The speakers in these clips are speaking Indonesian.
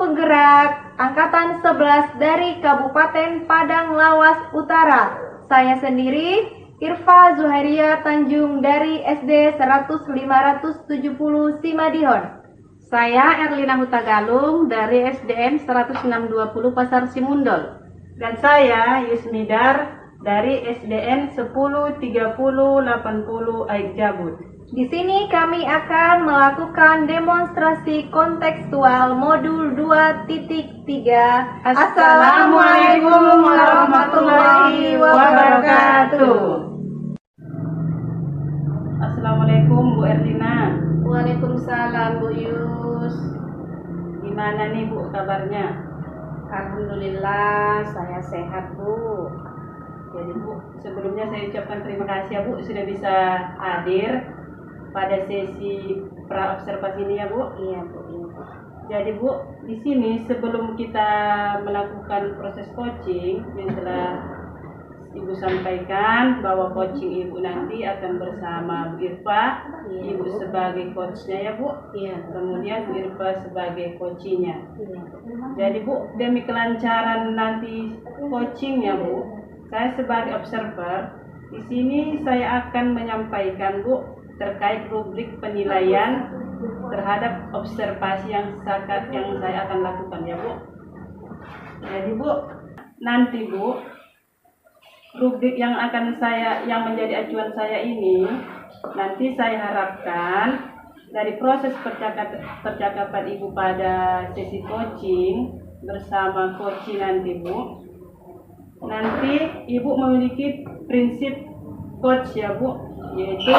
Penggerak Angkatan 11 dari Kabupaten Padang Lawas Utara. Saya sendiri, Irfa Zuhairia Tanjung dari SD 100-570 Simadihon. Saya Erlina Hutagalung dari SDN 10620 Pasar Simundol. Dan saya Yusmidar dari SDN 103080 Aik Jabut. Di sini kami akan melakukan demonstrasi kontekstual modul 2.3. Assalamualaikum warahmatullahi wabarakatuh. Assalamualaikum Bu Erlina. Waalaikumsalam Bu Yus. Gimana nih Bu kabarnya? Alhamdulillah saya sehat Bu. Jadi Bu, sebelumnya saya ucapkan terima kasih ya Bu sudah bisa hadir pada sesi pra-observasi ini ya Bu. Iya Bu. Jadi Bu, di sini sebelum kita melakukan proses coaching yang telah Ibu sampaikan bahwa coaching Ibu nanti akan bersama Bu Irfa, Iya, Ibu Bu. sebagai coachnya ya Bu, Iya. kemudian Bu Irfa sebagai coachingnya. Iya. Jadi Bu, demi kelancaran nanti coachingnya Bu, saya sebagai observer di sini saya akan menyampaikan Bu terkait rubrik penilaian terhadap observasi yang saya akan lakukan ya Bu. Jadi Bu, nanti Bu, rubrik yang menjadi acuan saya ini nanti saya harapkan dari proses percakapan Ibu pada sesi coaching bersama coach nanti Bu, nanti Ibu memiliki prinsip coach ya Bu, yaitu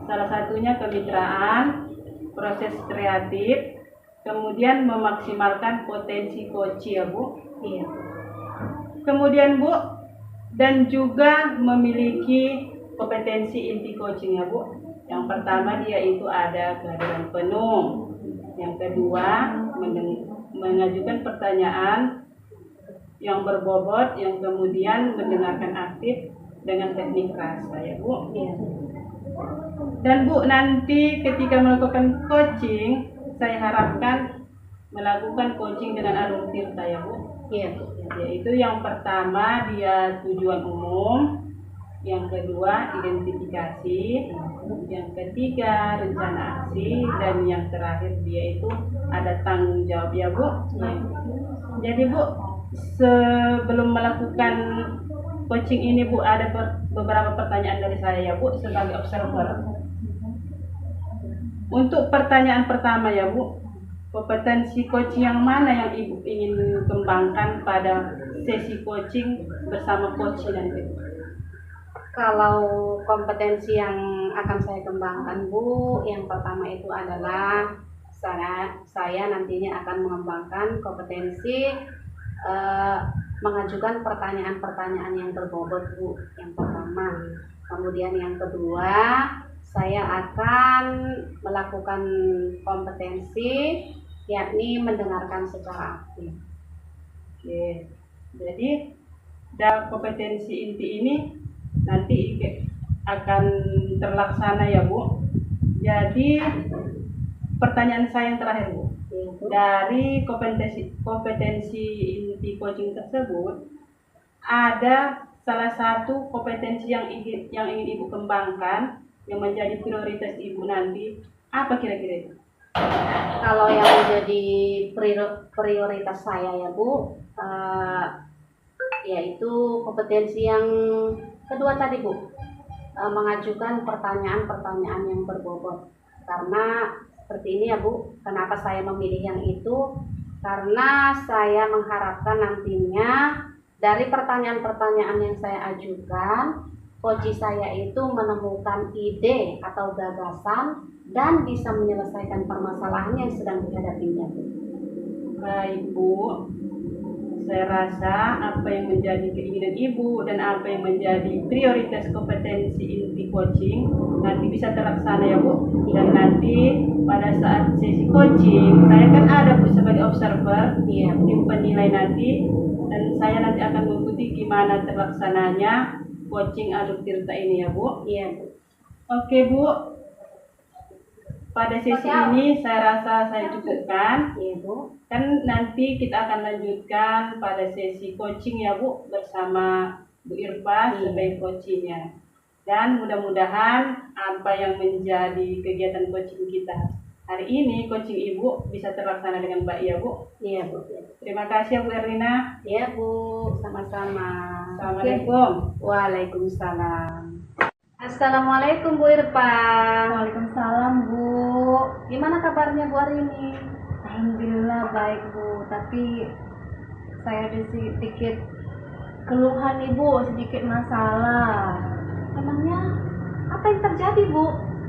salah satunya kemitraan, proses kreatif, kemudian memaksimalkan potensi coach ya Bu. Iya. Kemudian Bu, dan juga memiliki kompetensi inti coaching ya Bu. Yang pertama dia itu ada kehadiran penuh. Yang kedua mengajukan pertanyaan yang berbobot, yang kemudian mendengarkan aktif dengan teknik rasa ya Bu. Iya. Dan Bu, nanti ketika melakukan coaching, saya harapkan melakukan coaching dengan alur tirta ya Bu. Iya. Yaitu yang pertama dia tujuan umum, yang kedua identifikasi, yang ketiga rencana aksi, dan yang terakhir dia itu ada tanggung jawab ya Bu. Jadi Bu, sebelum melakukan coaching ini Bu, ada beberapa pertanyaan dari saya ya Bu sebagai observer. Untuk pertanyaan pertama ya Bu, kompetensi coaching yang mana yang Ibu ingin kembangkan pada sesi coaching bersama coach nanti? Kalau kompetensi yang akan saya kembangkan Bu, yang pertama itu adalah saya nantinya akan mengembangkan kompetensi mengajukan pertanyaan-pertanyaan yang berbobot Bu, yang pertama. Kemudian yang kedua, saya akan melakukan kompetensi yakni mendengarkan secara aktif. Oke. Jadi dari kompetensi inti ini nanti akan terlaksana ya Bu. Jadi pertanyaan saya yang terakhir Bu, dari kompetensi inti coaching tersebut ada salah satu kompetensi yang ingin Ibu kembangkan yang menjadi prioritas Ibu nanti, apa kira-kira itu? Kalau yang menjadi prioritas saya ya Bu, yaitu kompetensi yang kedua tadi Bu, mengajukan pertanyaan-pertanyaan yang berbobot. Karena seperti ini ya Bu, kenapa saya memilih yang itu? Karena saya mengharapkan nantinya dari pertanyaan-pertanyaan yang saya ajukan, coach saya itu menemukan ide atau gagasan dan bisa menyelesaikan permasalahan yang sedang dihadapinya. Baik Bu, saya rasa apa yang menjadi keinginan Ibu dan apa yang menjadi prioritas kompetensi inti coaching nanti bisa terlaksana ya Bu. Dan nanti pada saat sesi coaching saya kan ada Bu sebagai observer, tim penilai nanti, dan saya nanti akan mengikuti gimana terlaksananya coaching alur tirta ini ya Bu. Iya Bu. Oke Bu, pada sesi ini saya rasa saya cukupkan. Iya Bu. Kan nanti kita akan lanjutkan pada sesi coaching ya Bu, bersama Bu Irpa sebagai coachingnya. Dan mudah-mudahan apa yang menjadi kegiatan coaching kita hari ini, coaching Ibu bisa terlaksana dengan baik ya Bu. Iya Bu. Terima kasih ya Bu Erlina. Iya Bu, sama-sama. Assalamualaikum. Waalaikumsalam. Assalamualaikum Bu Irpa. Waalaikumsalam Bu. Gimana kabarnya Bu hari ini? Alhamdulillah baik Bu. Tapi saya ada sedikit keluhan nih Bu, sedikit masalah. Emangnya apa yang terjadi Bu?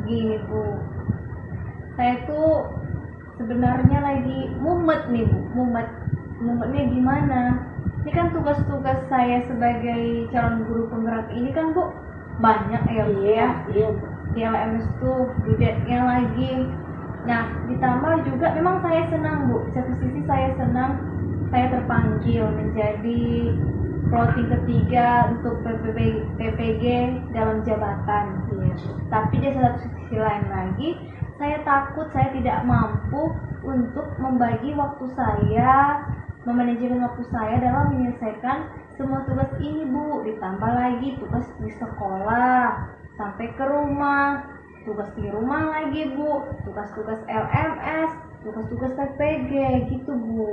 Gini Bu, saya tuh sebenarnya lagi mumet nih Bu. Mumetnya gimana? Ini kan tugas-tugas saya sebagai calon guru penggerak ini kan Bu banyak ya Bu ya. Iya Bu. Di LMS tuh dudetnya lagi. Nah ditambah juga memang saya senang Bu. Di satu sisi saya senang saya terpanggil menjadi plotting ketiga untuk PPG dalam jabatan. Iya. Tapi di satu sisi lain lagi saya takut saya tidak mampu untuk membagi waktu saya, memanajemen waktu saya dalam menyelesaikan semua tugas ini Bu. Ditambah lagi tugas di sekolah sampai ke rumah, tugas di rumah lagi Bu, tugas-tugas LMS, tugas-tugas PPG gitu Bu.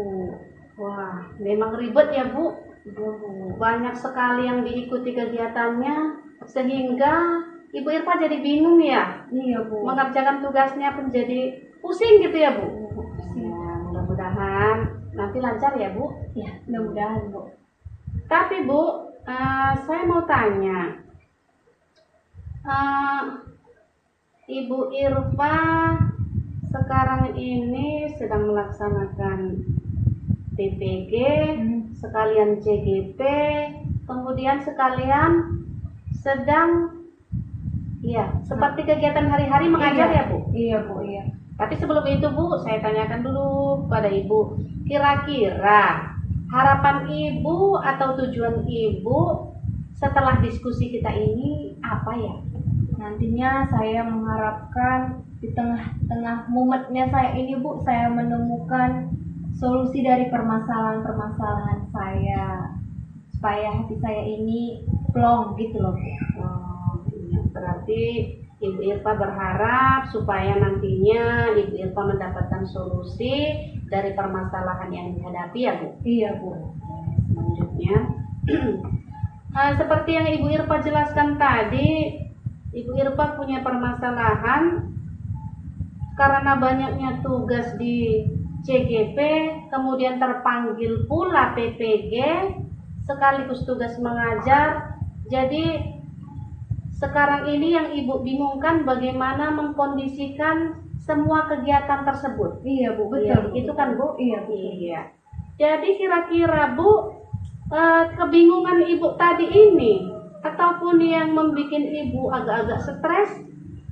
Wah, memang ribet ya Bu. Iya Bu. Banyak sekali yang diikuti kegiatannya sehingga Ibu Irpa jadi bingung ya. Iya Bu. Mengerjakan tugasnya pun jadi pusing gitu ya Bu. Pusing. Ya, mudah-mudahan nanti lancar ya Bu. Ya, mudah-mudahan Bu. Tapi Bu, saya mau tanya, Ibu Irpa sekarang ini sedang melaksanakan PPG, sekalian CGP, kemudian sekalian sedang, ya, seperti kegiatan hari-hari mengajar ya Bu. Iya Bu, iya. Tapi sebelum itu Bu, saya tanyakan dulu pada Ibu, kira-kira harapan Ibu atau tujuan Ibu setelah diskusi kita ini apa ya? Nantinya saya mengharapkan di tengah-tengah mumetnya saya ini Bu, saya menemukan solusi dari permasalahan-permasalahan saya supaya hati saya ini plong gitu loh Bu. Oh, iya. Berarti Ibu Irpa berharap supaya nantinya Ibu Irpa mendapatkan solusi dari permasalahan yang dihadapi ya Bu. Iya Bu. Selanjutnya, seperti yang Ibu Irpa jelaskan tadi, Ibu Irpa punya permasalahan karena banyaknya tugas di CGP, kemudian terpanggil pula PPG, sekaligus tugas mengajar. Jadi sekarang ini yang Ibu bingungkan bagaimana mengkondisikan semua kegiatan tersebut. Iya Bu, betul. Iya, itu kan Bu? Iya Bu. Iya. Jadi kira-kira Bu, kebingungan Ibu tadi ini ataupun yang membuat Ibu agak-agak stres,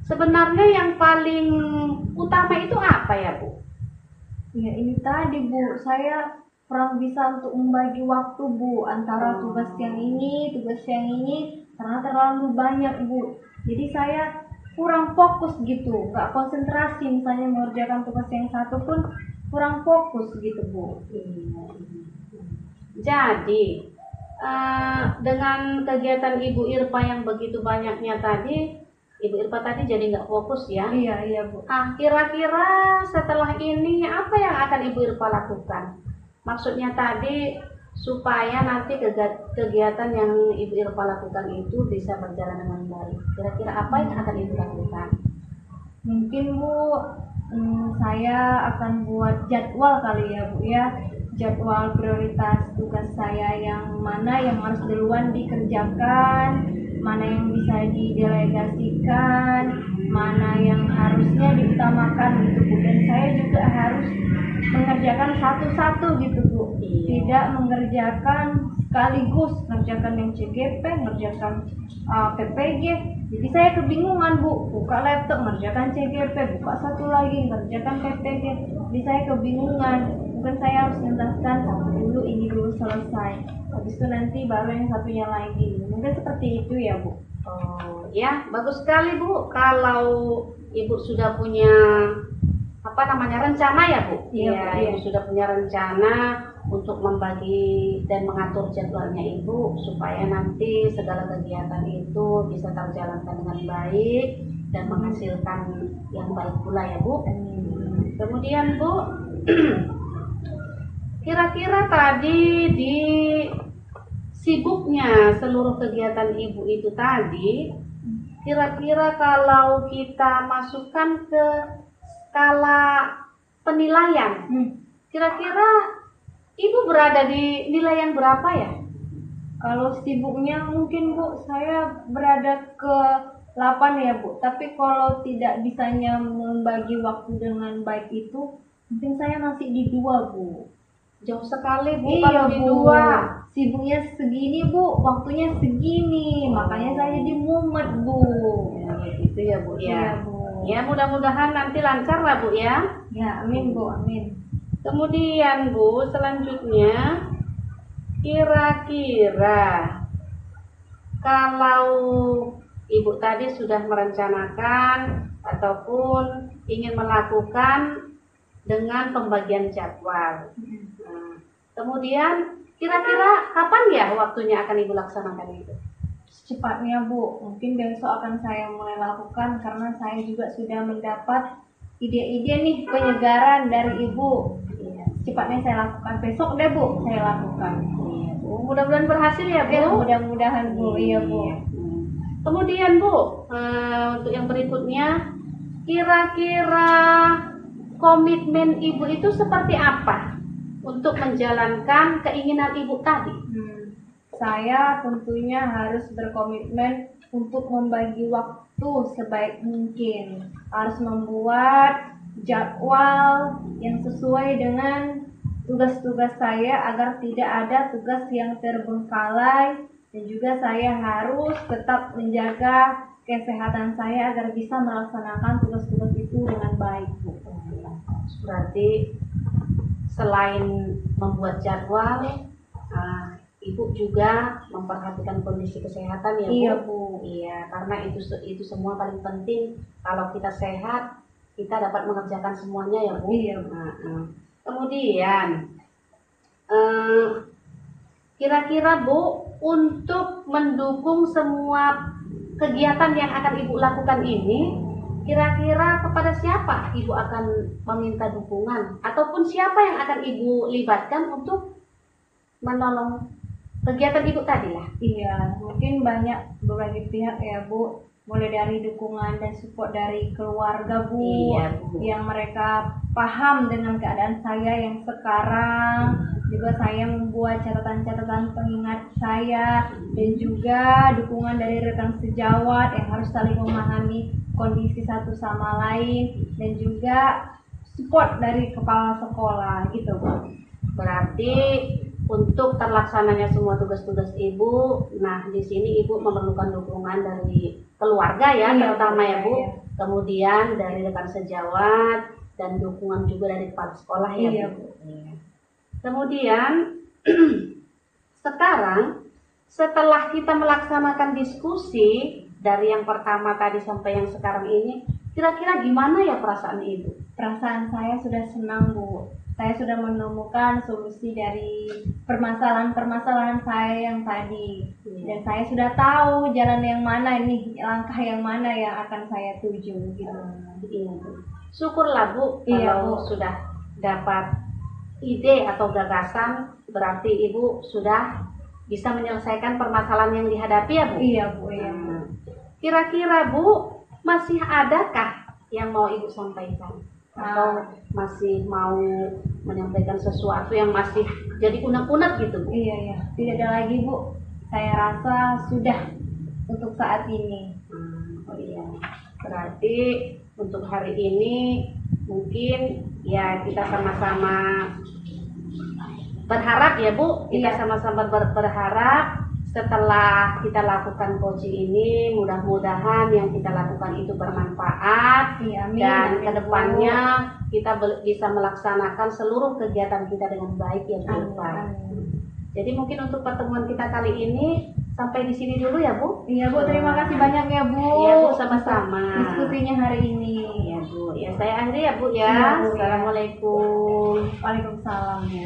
sebenarnya yang paling utama itu apa ya Bu? Ya ini tadi Bu, saya kurang bisa untuk membagi waktu Bu antara tugas yang ini, karena terlalu banyak Bu. Jadi saya kurang fokus gitu, nggak konsentrasi misalnya mengerjakan tugas yang satu pun kurang fokus gitu Bu. Jadi dengan kegiatan Ibu Irpa yang begitu banyaknya tadi, Ibu Irpa tadi jadi nggak fokus ya? Iya Bu. Kira-kira setelah ini apa yang akan Ibu Irpa lakukan? Maksudnya tadi supaya nanti kegiatan yang Ibu Irpa lakukan itu bisa berjalan dengan baik. Kira-kira apa yang akan Ibu lakukan? Mungkin Bu, saya akan buat jadwal kali ya Bu ya. Jadwal prioritas tugas saya yang mana yang harus duluan dikerjakan, mana yang bisa didelegasikan, mana yang harusnya diutamakan gitu Bu. Dan saya juga harus mengerjakan satu-satu gitu Bu. Tidak mengerjakan sekaligus, mengerjakan yang CGP, mengerjakan PPG. Jadi saya kebingungan Bu, buka laptop mengerjakan CGP, buka satu lagi mengerjakan PPG. Jadi saya kebingungan. Mungkin saya harus menjelaskan dulu ini dulu selesai. Habis itu nanti baru yang satunya lagi. Mungkin seperti itu ya Bu. Oh, ya, bagus sekali Bu. Kalau Ibu sudah punya rencana ya Bu? Iya, Bu, Ibu sudah punya rencana untuk membagi dan mengatur jadwalnya Ibu supaya nanti segala kegiatan itu bisa terjalankan dengan baik dan menghasilkan yang baik pula ya Bu. Kemudian Bu, kira-kira tadi di sibuknya seluruh kegiatan Ibu itu tadi, kira-kira kalau kita masukkan ke skala penilaian, kira-kira Ibu berada di nilai yang berapa ya? Kalau sibuknya mungkin Bu, saya berada ke 8 ya Bu. Tapi kalau tidak bisanya membagi waktu dengan baik itu, mungkin saya masih di 2 Bu. Jauh sekali Bu, Iya kalau di Bu, 2. sibuknya segini Bu, waktunya segini, makanya saya jadi mumet Bu. Ya, gitu ya Bu ya. Iya Bu. Ya, mudah-mudahan nanti lancar lah Bu ya. Ya, amin Bu, amin. Kemudian Bu, selanjutnya kira-kira kalau Ibu tadi sudah merencanakan ataupun ingin melakukan dengan pembagian jadwal. Nah, kemudian kira-kira kapan ya waktunya akan Ibu laksanakan itu? Secepatnya Bu, mungkin besok akan saya mulai lakukan karena saya juga sudah mendapat ide-ide nih penyegaran dari Ibu. Secepatnya saya lakukan, besok deh Bu, saya lakukan. Mudah-mudahan berhasil ya Bu. Mudah-mudahan Bu, iya Bu. Kemudian Bu, untuk yang berikutnya, kira-kira komitmen Ibu itu seperti apa untuk menjalankan keinginan Ibu tadi? Saya tentunya harus berkomitmen untuk membagi waktu sebaik mungkin. Harus membuat jadwal yang sesuai dengan tugas-tugas saya agar tidak ada tugas yang terbengkalai, dan juga saya harus tetap menjaga kesehatan saya agar bisa melaksanakan tugas-tugas itu dengan baik. Berarti selain membuat jadwal, Ibu juga memperhatikan kondisi kesehatan ya Bu? Iya Bu. Iya, karena itu semua paling penting. Kalau kita sehat, kita dapat mengerjakan semuanya ya Bu? Iya Bu. Kemudian, kira-kira Bu, untuk mendukung semua kegiatan yang akan Ibu lakukan ini, kira-kira kepada siapa Ibu akan meminta dukungan? Ataupun siapa yang akan Ibu libatkan untuk menolong kegiatan Ibu tadi lah? Iya, mungkin banyak berbagai pihak ya Bu, mulai dari dukungan dan support dari keluarga Bu, Iya, Bu. yang mereka paham dengan keadaan saya yang sekarang. Juga saya membuat catatan-catatan pengingat saya, dan juga dukungan dari rekan sejawat yang harus saling memahami kondisi satu sama lain, dan juga support dari kepala sekolah gitu Bu. Berarti untuk terlaksananya semua tugas-tugas Ibu, nah di sini Ibu memerlukan dukungan dari keluarga ya, Iya, terutama ya Bu. iya. Kemudian dari rekan sejawat dan dukungan juga dari kepala sekolah ya Iya, Bu. Kemudian sekarang setelah kita melaksanakan diskusi dari yang pertama tadi sampai yang sekarang ini, kira-kira gimana ya perasaan Ibu? Perasaan saya sudah senang Bu. Saya sudah menemukan solusi dari permasalahan-permasalahan saya yang tadi. Dan saya sudah tahu jalan yang mana nih, langkah yang mana yang akan saya tuju gitu. Iya Bu. Syukurlah Bu, Iya, kalau Bu. sudah dapat ide atau gagasan, berarti Ibu sudah bisa menyelesaikan permasalahan yang dihadapi ya Bu? Iya Bu, iya. Kira-kira Bu, masih adakah yang mau Ibu sampaikan? Atau masih mau menyampaikan sesuatu yang masih jadi unek-unek gitu Bu? Iya, iya. Tidak ada lagi Bu. Saya rasa sudah untuk saat ini. Oh iya, berarti untuk hari ini mungkin ya kita sama-sama berharap ya Bu, kita Iya. sama-sama berharap setelah kita lakukan coaching ini, mudah-mudahan yang kita lakukan itu bermanfaat. Iya, amin. Dan Amin, kedepannya kita bisa melaksanakan seluruh kegiatan kita dengan baik ya Bu. Amin. Jadi mungkin untuk pertemuan kita kali ini sampai di sini dulu ya Bu. Iya Bu, terima kasih banyak ya Bu. Iya Bu, sama-sama. Diskusinya hari ini. Iya Bu, ya saya akhiri ya Bu ya. Iya, Bu, ya. Assalamualaikum. Waalaikumsalam Bu.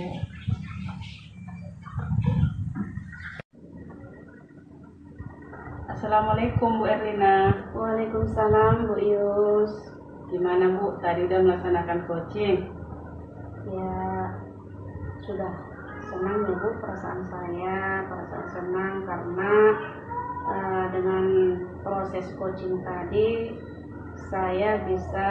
Assalamualaikum Bu Erlina. Waalaikumsalam Bu Yus. Gimana Bu? Tadi udah melaksanakan coaching? Ya sudah senang ya Bu, perasaan senang karena dengan proses coaching tadi saya bisa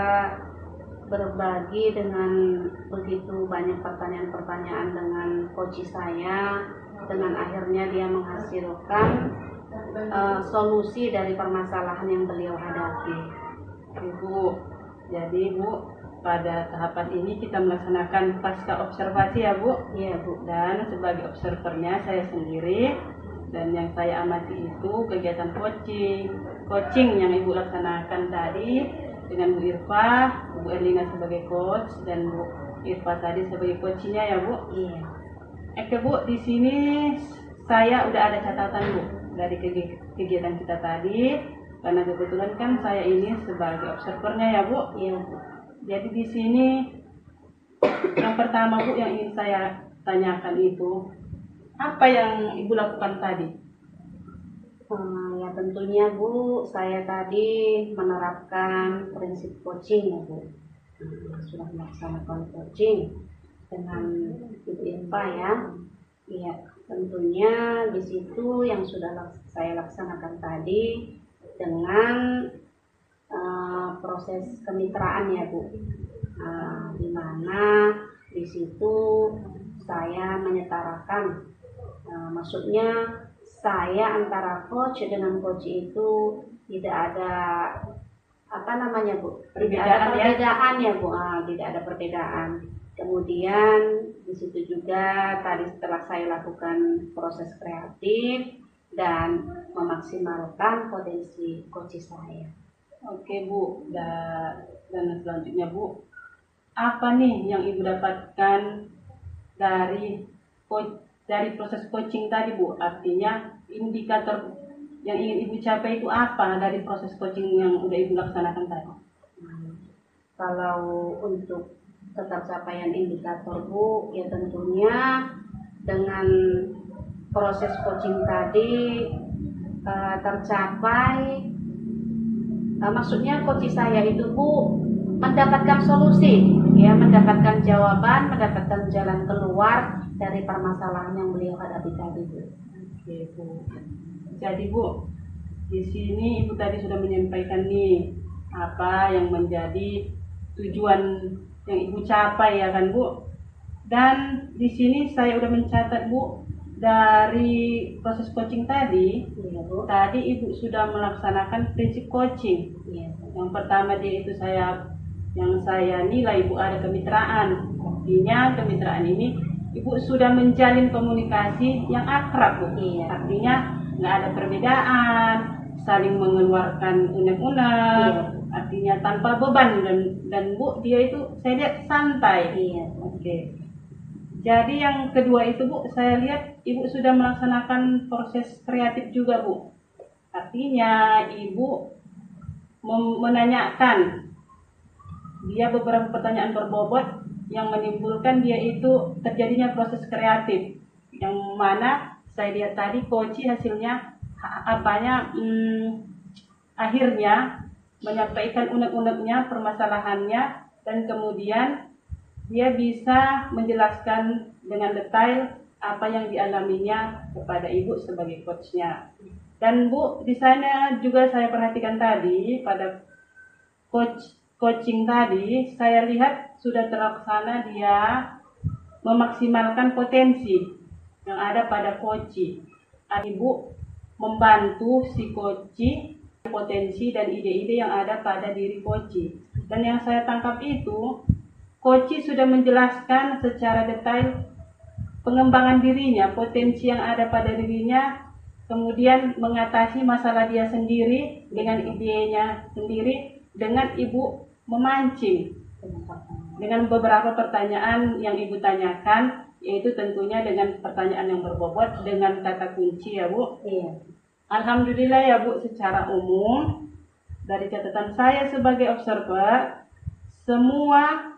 berbagi dengan begitu banyak pertanyaan-pertanyaan dengan coach saya, dengan akhirnya dia menghasilkan solusi dari permasalahan yang beliau hadapi. Ibu, jadi Bu, pada tahapan ini kita melaksanakan pasca observasi ya Bu. Iya Bu. Dan sebagai observernya saya sendiri, dan yang saya amati itu kegiatan coaching yang Ibu laksanakan tadi dengan Bu Irfa, Bu Erlina sebagai coach dan Bu Irfa tadi sebagai coachnya ya Bu. Iya. Oke Bu, di sini saya udah ada catatan Bu dari kegiatan kita tadi, karena kebetulan kan saya ini sebagai observernya ya Bu. Iya Bu. Jadi di sini yang pertama Bu yang ingin saya tanyakan itu, apa yang Ibu lakukan tadi? Ya tentunya Bu, saya tadi menerapkan prinsip coaching ya Bu. Sudah melaksanakan coaching dengan Ibu Irfa ya. Iya, tentunya di situ yang sudah saya laksanakan tadi dengan proses kemitraan ya Bu, di mana di situ saya menyetarakan, maksudnya saya antara coach dengan coach itu tidak ada Bu, tidak ada perbedaan ya Bu, tidak ada perbedaan. Kemudian di situ juga tadi setelah saya lakukan proses kreatif dan memaksimalkan potensi coach saya. Oke Bu, dan selanjutnya Bu, apa nih yang Ibu dapatkan dari proses coaching tadi Bu? Artinya indikator yang ingin Ibu capai itu apa dari proses coaching yang udah Ibu laksanakan tadi? Kalau untuk ketercapaian indikator Bu, ya tentunya dengan proses coaching tadi tercapai. Maksudnya coach saya itu Bu mendapatkan solusi, ya mendapatkan jawaban, mendapatkan jalan keluar dari permasalahan yang beliau hadapi tadi Bu. Oke Bu. Jadi Bu, di sini Ibu tadi sudah menyampaikan nih apa yang menjadi tujuan yang Ibu capai ya kan Bu. Dan di sini saya udah mencatat Bu, dari proses coaching tadi, Iya Bu. tadi Ibu sudah melaksanakan prinsip coaching. Iya. Yang pertama dia itu yang saya nilai Ibu ada kemitraan. Artinya kemitraan ini Ibu sudah menjalin komunikasi yang akrab Bu. Iya. Artinya nggak ada perbedaan, saling mengeluarkan unek-unek. Iya. Artinya tanpa beban dan Bu dia itu saya lihat santai. Iya. Oke. Jadi yang kedua itu Bu, saya lihat Ibu sudah melaksanakan proses kreatif juga Bu. Artinya Ibu menanyakan dia beberapa pertanyaan berbobot yang menimbulkan dia itu terjadinya proses kreatif. Yang mana saya lihat tadi coach hasilnya akhirnya menyampaikan unek-uneknya, permasalahannya, dan kemudian dia bisa menjelaskan dengan detail apa yang dialaminya kepada Ibu sebagai coachnya. Dan Bu, di sana juga saya perhatikan tadi pada coaching tadi, saya lihat sudah terlaksana dia memaksimalkan potensi yang ada pada coach. Ibu membantu si coach potensi dan ide-ide yang ada pada diri coach. Dan yang saya tangkap itu, coach sudah menjelaskan secara detail pengembangan dirinya, potensi yang ada pada dirinya, kemudian mengatasi masalah dia sendiri dengan idenya sendiri, dengan Ibu memancing dengan beberapa pertanyaan yang Ibu tanyakan, yaitu tentunya dengan pertanyaan yang berbobot dengan kata kunci ya Bu. Iya. Alhamdulillah ya Bu, secara umum dari catatan saya sebagai observer, semua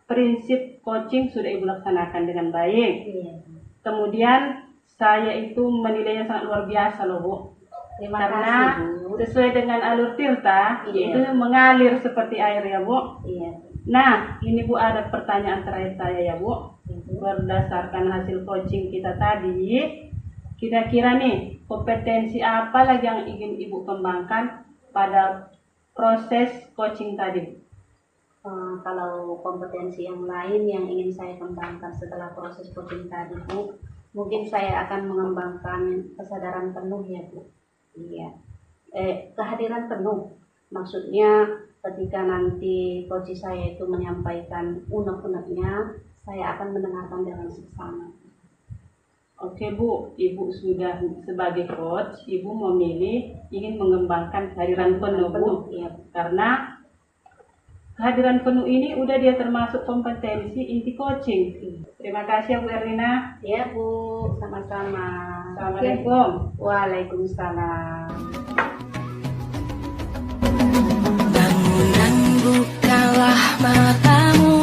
prinsip coaching sudah Ibu laksanakan dengan baik. Iya. Kemudian saya itu menilainya sangat luar biasa loh Bu. Terima Karena kasih Bu. sesuai dengan alur tirta, Iya. yaitu mengalir seperti air ya Bu. Iya. Nah, ini Bu ada pertanyaan terakhir saya ya Bu. Ibu. Berdasarkan hasil coaching kita tadi, kira-kira nih kompetensi apa lagi yang ingin Ibu kembangkan pada proses coaching tadi? Kalau kompetensi yang lain yang ingin saya kembangkan setelah proses coaching tadi Bu, mungkin saya akan mengembangkan kesadaran penuh ya Bu. Iya. Kehadiran penuh. Maksudnya ketika nanti coach saya itu menyampaikan unek-uneknya, saya akan mendengarkan dengan seksama. Oke Bu, Ibu sudah sebagai coach, Ibu memilih ingin mengembangkan kehadiran penuh Bu. Iya. Karena kehadiran penuh ini udah dia termasuk kompetensi inti coaching. Terima kasih ya Bu Erlina. Ya Bu, sama-sama. Assalamualaikum. Waalaikumsalam. Bangunan bukalah matamu.